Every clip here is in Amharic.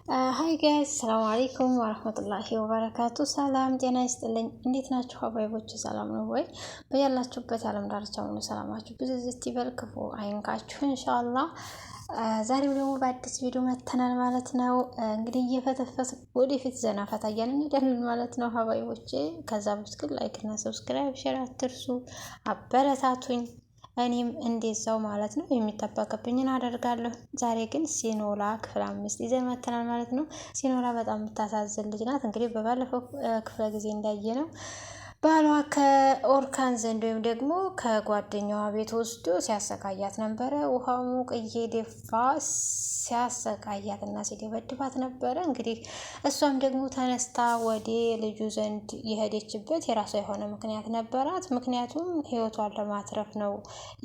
ሀይ ጋይስ ሰላም አለይኩም ወራህመቱላሂ ወበረካቱ። ሰላም ጤና ይስጥልኝ። እንዴት ናችሁ ሀባይቦች? ሰላም ነው ወይ? በያላችሁበት የዓለም ዳርቻ ሁሉ ሰላማችሁ ብዝዝት ይበል፣ ክፉ አይንካችሁ ኢንሻአላህ። ዛሬም ደግሞ በአዲስ ቪዲዮ መተናል ማለት ነው። እንግዲህ እየፈተፈት ወደፊት ዘና ፈታ እያልን እንሄዳለን ማለት ነው ሀባይቦቼ። ከዛ በፊት ግን ላይክ እና ሰብስክራይብ ሼር አትርሱ፣ አበረታቱኝ። እኔም እንደዛው ማለት ነው የሚጠበቅብኝን አደርጋለሁ። ዛሬ ግን ሲኖላ ክፍል 5 ይዘን መተናል ማለት ነው። ሲኖላ በጣም የምታሳዝን ልጅ ናት። እንግዲህ በባለፈው ክፍለ ጊዜ እንዳየ ነው ባሏ ከኦርካን ዘንድ ወይም ደግሞ ከጓደኛዋ ቤት ወስዶ ሲያሰቃያት ነበረ። ውሃ ሙቅ እየደፋ ሲያሰቃያት እና ሲደበድባት ነበረ። እንግዲህ እሷም ደግሞ ተነስታ ወደ ልጁ ዘንድ የሄደችበት የራሷ የሆነ ምክንያት ነበራት። ምክንያቱም ሕይወቷን ለማትረፍ ነው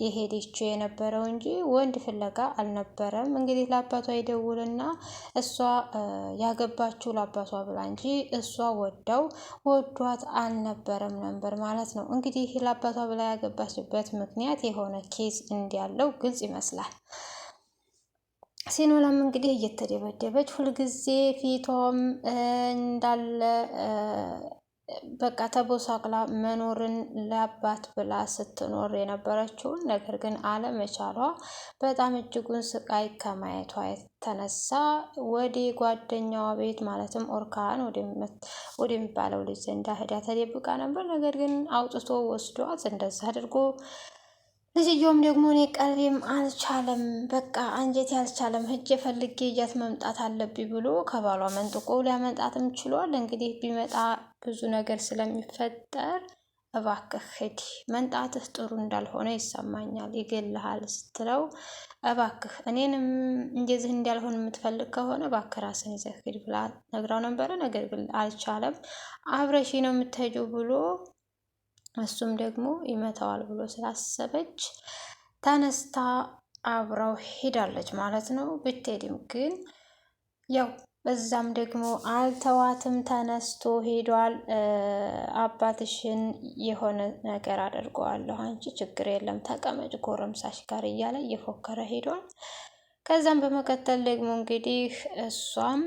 የሄደችው የነበረው እንጂ ወንድ ፍለጋ አልነበረም። እንግዲህ ለአባቷ ይደውልና እሷ ያገባችው ለአባቷ ብላ እንጂ እሷ ወዷት አልነበረም ነበር ማለት ነው። እንግዲህ ለአባቷ ብላ ያገባችበት ምክንያት የሆነ ኬዝ እንዲያለው ግልጽ ይመስላል። ሲኖላም እንግዲህ እየተደበደበች ሁልጊዜ ፊቷም እንዳለ በቃ ተቦሳቅላ መኖርን ለአባት ብላ ስትኖር የነበረችውን ነገር ግን አለመቻሏ በጣም እጅጉን ስቃይ ከማየቷ የተነሳ ወደ ጓደኛዋ ቤት ማለትም ኦርካን ወደሚባለው ልጅ ዘንዳ ሄዳ ተደብቃ ነበር። ነገር ግን አውጥቶ ወስዷት እንደዛ አድርጎ ልጅየውም ደግሞ እኔ ቀልቤም አልቻለም፣ በቃ አንጀቴ አልቻለም፣ ሂጄ ፈልጌ ይዣት መምጣት አለብኝ ብሎ ከባሏ መንጥቆ ሊያመጣትም ችሏል። እንግዲህ ቢመጣ ብዙ ነገር ስለሚፈጠር እባክህ ሂድ፣ መንጣትህ ጥሩ እንዳልሆነ ይሰማኛል፣ ይገልሃል ስትለው እባክህ እኔንም እንደዚህ እንዳልሆን የምትፈልግ ከሆነ እባክህ ራስን ይዘህ ሂድ ብላ ነግራው ነበረ። ነገር ግን አልቻለም። አብረሺ ነው የምትሄጂው ብሎ እሱም ደግሞ ይመታዋል ብሎ ስላሰበች ተነስታ አብረው ሄዳለች ማለት ነው። ብትሄድም ግን ያው በዛም ደግሞ አልተዋትም፣ ተነስቶ ሄዷል። አባትሽን የሆነ ነገር አድርገዋለሁ፣ አንቺ ችግር የለም ተቀመጭ ጎረምሳሽ ጋር እያለ እየፎከረ ሄዷል። ከዛም በመቀጠል ደግሞ እንግዲህ እሷም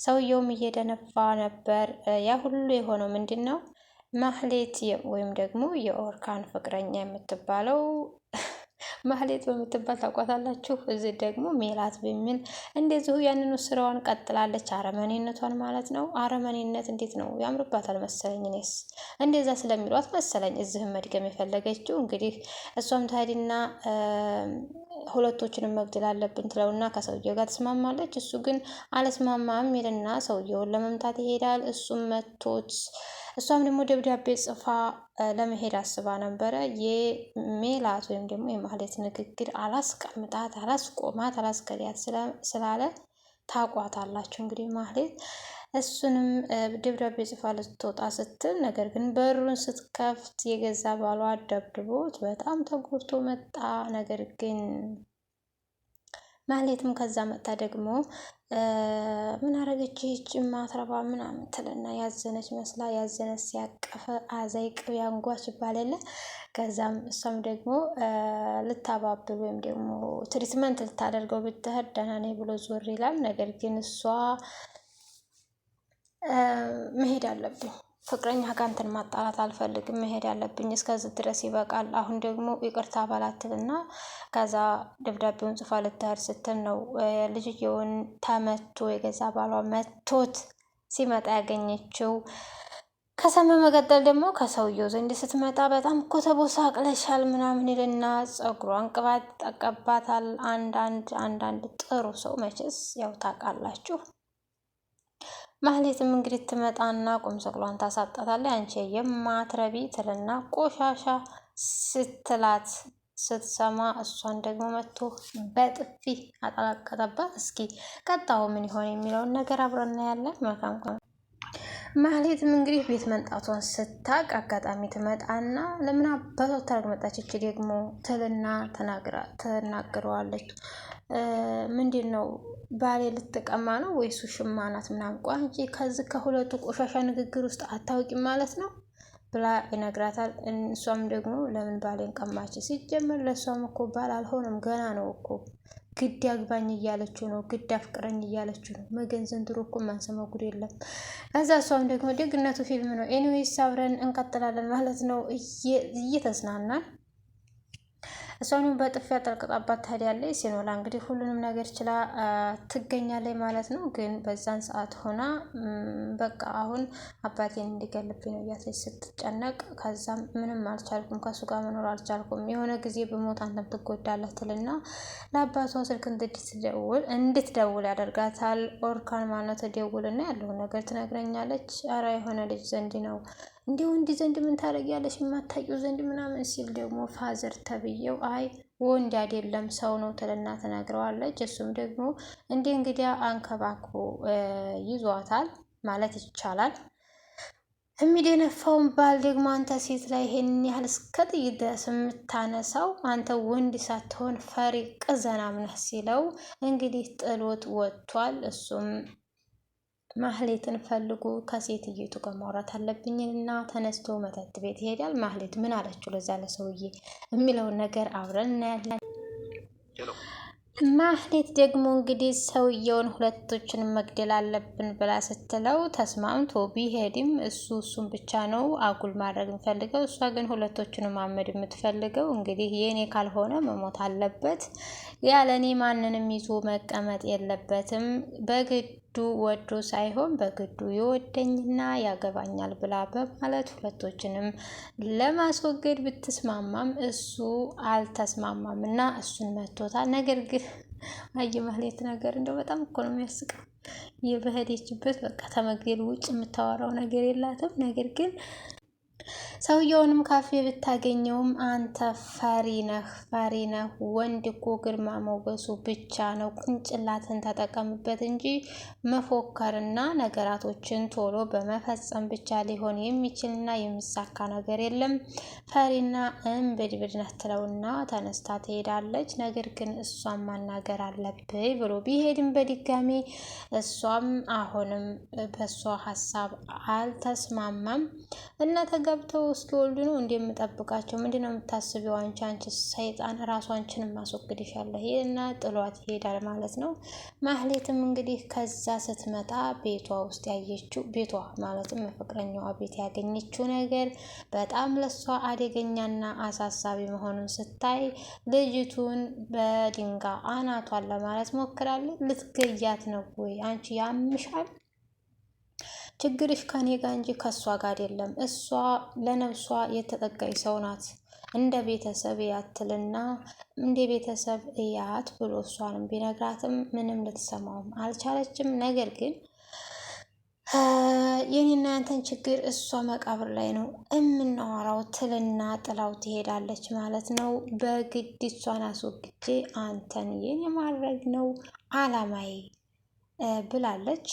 ሰውየውም እየደነፋ ነበር። ያ ሁሉ የሆነው ምንድን ነው? ማህሌት ወይም ደግሞ የኦርካን ፍቅረኛ የምትባለው ማህሌት በምትባል ታውቋታላችሁ። እዚህ ደግሞ ሜላት በሚል እንደዚሁ ያንኑ ስራዋን ቀጥላለች። አረመኔነቷን ማለት ነው። አረመኔነት እንዴት ነው ያምርባታል መሰለኝ። እኔስ እንደዛ ስለሚሏት መሰለኝ እዚህም መድገም የፈለገችው። እንግዲህ እሷም ታዲና ሁለቶችንም መግደል አለብን ትለውና ከሰውየው ጋር ትስማማለች። እሱ ግን አለስማማም ይልና ሰውየውን ለመምታት ይሄዳል። እሱም መቶት እሷም ደግሞ ደብዳቤ ጽፋ ለመሄድ አስባ ነበረ። የሜላት ወይም ደግሞ የማህሌት ንግግር አላስቀምጣት፣ አላስቆማት፣ አላስከዳት ስላለ ታቋታላችሁ እንግዲህ ማህሌት እሱንም ደብዳቤ ጽፋ ልትወጣ ስትል ነገር ግን በሩን ስትከፍት የገዛ ባሏ ደብድቦት በጣም ተጎድቶ መጣ። ነገር ግን ማህሌትም ከዛ መጣ ደግሞ ምን አረገች ይህች ማትረባ ምናምን ትልና ያዘነች መስላ ያዘነች ሲያቀፈ አዛይ ቅቤ አንጓች ይባላል። ከዛም እሷም ደግሞ ልታባብል ወይም ደግሞ ትሪትመንት ልታደርገው ብትሄድ ደህና ነኝ ብሎ ዞር ይላል። ነገር ግን እሷ መሄድ አለብኝ፣ ፍቅረኛ ጋር እንትን ማጣላት አልፈልግም፣ መሄድ አለብኝ፣ እስከዚህ ድረስ ይበቃል፣ አሁን ደግሞ ይቅርታ ባላትልና ከዛ ደብዳቤውን ጽፋ ልትሄድ ስትል ነው ልጅየውን ተመቶ የገዛ ባሏ መቶት ሲመጣ ያገኘችው። ከሰም በመቀጠል ደግሞ ከሰውየው ዘንድ ስትመጣ በጣም እኮ ተቦሳቅለሻል ምናምን ይልና ፀጉሯን ቅባት ጠቀባታል። አንዳንድ ጥሩ ሰው መቼስ ያው ታውቃላችሁ። ማህሌትም እንግዲህ ትመጣና ቁም ስቅሏን ታሳጣታለች። አንቺ የማትረቢ ትልና ቆሻሻ ስትላት ስትሰማ እሷን ደግሞ መጥቶ በጥፊ አጠላቀጠባት። እስኪ ቀጣው ምን ይሆን የሚለውን ነገር አብረን እናያለን። መልካም ማህሌትም እንግዲህ ቤት መንጣቷን ስታቅ አጋጣሚ ትመጣና ለምን አባቷ ታረግ መጣች እቺ ደግሞ ትልና ተናግረዋለች። ምንድን ነው ባሌ ልትቀማ ነው ወይስ ውሽማ ናት ምናምን ቋንጪ ከዚህ ከሁለቱ ቆሻሻ ንግግር ውስጥ አታውቂም ማለት ነው ብላ ይነግራታል። እሷም ደግሞ ለምን ባሌን ቀማች? ሲጀመር ለእሷም እኮ ባል አልሆነም ገና ነው እኮ ግድ ያግባኝ እያለችው ነው፣ ግድ አፍቅረኝ እያለችው ነው። መገን ዘንድሮ እኮ ማንሰማው ጉድ የለም። ከዛ እሷም ደግሞ ደግነቱ ፊልም ነው። ኤኒዌይስ አብረን እንቀጥላለን ማለት ነው እየተዝናናን እሷንም በጥፊ ያጠልቅጣባት ታዲያለች። ሲኖላ እንግዲህ ሁሉንም ነገር ችላ ትገኛለች ማለት ነው። ግን በዛን ሰዓት ሆና በቃ አሁን አባቴን እንዲገልብኝ ነው እያለች ስትጨነቅ፣ ከዛም ምንም አልቻልኩም፣ ከሱ ጋር መኖር አልቻልኩም፣ የሆነ ጊዜ በሞት አንተም ትጎዳለህ ትልና ለአባቷ ስልክ እንድትደውል ያደርጋታል። ኦርካን ማለት ተደውልና ያለውን ነገር ትነግረኛለች። ኧረ የሆነ ልጅ ዘንድ ነው እንዲሁ እንዲህ ዘንድ ምን ታደርጊያለሽ የማታውቂው ዘንድ ምናምን ሲል ደግሞ ፋዘር ተብዬው አይ ወንድ አይደለም ሰው ነው ትልና ትነግረዋለች። እሱም ደግሞ እንዲህ እንግዲያ አንከባክቦ ይዟታል ማለት ይቻላል። የሚደነፋውን ባል ደግሞ አንተ ሴት ላይ ይሄን ያህል እስከ ጥይት ድረስ የምታነሳው አንተ ወንድ ሳትሆን ፈሪ ቅዘናም ነህ ሲለው እንግዲህ ጥሎት ወጥቷል። እሱም ማህሌትን ፈልጎ ከሴትየቱ ጋር ማውራት አለብኝና ተነስቶ መጠጥ ቤት ይሄዳል። ማህሌት ምን አለችው ለዛ ለሰውዬ የሚለውን ነገር አብረን እናያለን። ማህሌት ደግሞ እንግዲህ ሰውየውን ሁለቶችን መግደል አለብን ብላ ስትለው ተስማምቶ ቢሄድም እሱን ብቻ ነው አጉል ማድረግ የምፈልገው፣ እሷ ግን ሁለቶቹንም ማመድ የምትፈልገው እንግዲህ የኔ ካልሆነ መሞት አለበት፣ ያለኔ ማንንም ይዞ መቀመጥ የለበትም፣ በግዱ ወዶ ሳይሆን በግዱ ይወደኝና ያገባኛል ብላ በማለት ሁለቶችንም ለማስወገድ ብትስማማም እሱ አልተስማማም እና እሱን መቶታል። ነገር ግን ማህሌት ነገር እንደው በጣም እኮ ነው የሚያስቀው። የበሄደችበት በቃ ተመግደል ውጭ የምታወራው ነገር የላትም። ነገር ግን ሰውየውንም ካፌ ብታገኘውም አንተ ፈሪ ነህ፣ ወንድ እኮ ግርማ ሞገሱ ብቻ ነው፣ ቁንጭላትን ተጠቀምበት እንጂ መፎከርና ነገራቶችን ቶሎ በመፈጸም ብቻ ሊሆን የሚችልና የሚሳካ ነገር የለም፣ ፈሪና እምብድብድ ነህ ትለውና ተነስታ ትሄዳለች። ነገር ግን እሷም ማናገር አለብኝ ብሎ ቢሄድም በድጋሚ እሷም አሁንም በእሷ ሀሳብ አልተስማማም እና ተገብተው እስኪወልዱ ነው እንደምጠብቃቸው። ምንድን ነው የምታስቢው አንቺ ሰይጣን፣ ራሱ አንቺንም ማስወግድሻለሁ እና ጥሏት ይሄዳል ማለት ነው። ማህሌትም እንግዲህ ከዛ ስትመጣ ቤቷ ውስጥ ያየችው ቤቷ ማለትም የፍቅረኛዋ ቤት ያገኘችው ነገር በጣም ለሷ አደገኛና አሳሳቢ መሆኑን ስታይ ልጅቱን በድንጋይ አናቷን ለማለት ሞክራለች። ልትገያት ነው ወይ አንቺ ያምሻል? ችግርሽ ከኔ ጋር እንጂ ከሷ ጋር አይደለም። እሷ ለነፍሷ የተጠጋች ሰው ናት። እንደ ቤተሰብ ያትልና እንደ ቤተሰብ እያት ብሎ እሷንም ቢነግራትም ምንም ልትሰማውም አልቻለችም። ነገር ግን የኔና ያንተን ችግር እሷ መቃብር ላይ ነው የምናወራው ትልና ጥላው ትሄዳለች ማለት ነው። በግድ እሷን አስወግጄ አንተን የኔ ማድረግ ነው አላማዬ ብላለች።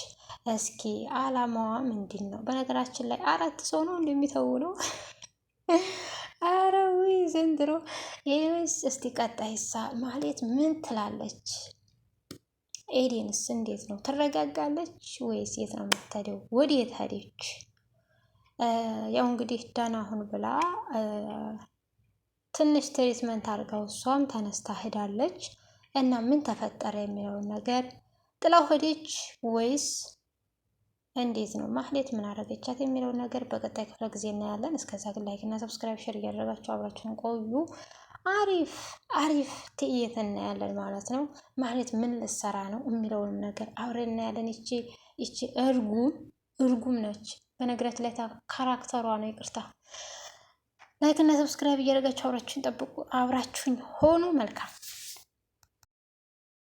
እስኪ አላማዋ ምንድን ነው? በነገራችን ላይ 4 ሰው ነው እንደሚተውለው። አረዊ ዘንድሮ የኔስ። እስቲ ቀጣይሳ ማህሌት ምን ትላለች? ኤዴንስ እንዴት ነው? ትረጋጋለች ወይስ የት ነው የምትሄደው? ወዴት ሄደች? ያው እንግዲህ ደህና ሁን ብላ ትንሽ ትሪትመንት አድርጋው እሷም ተነስታ ሄዳለች። እና ምን ተፈጠረ የሚለውን ነገር ጥላው ሄደች ወይስ እንዴት ነው? ማህሌት ምን አደረገቻት የሚለውን ነገር በቀጣይ ክፍለ ጊዜ እናያለን። እስከዛ ግን ላይክ እና ሰብስክራይብ ሼር እያደረጋችሁ አብራችሁን ቆዩ። አሪፍ ትዕይንት እናያለን ማለት ነው። ማህሌት ምን ልትሰራ ነው የሚለውንም ነገር አብረን እናያለን። ይቺ እርጉም ነች። በነገራችን ላይ ካራክተሯ ነው። ይቅርታ። ላይክ እና ሰብስክራይብ እያደረጋችሁ አብራችሁን ጠብቁ። አብራችሁን ሆኑ። መልካም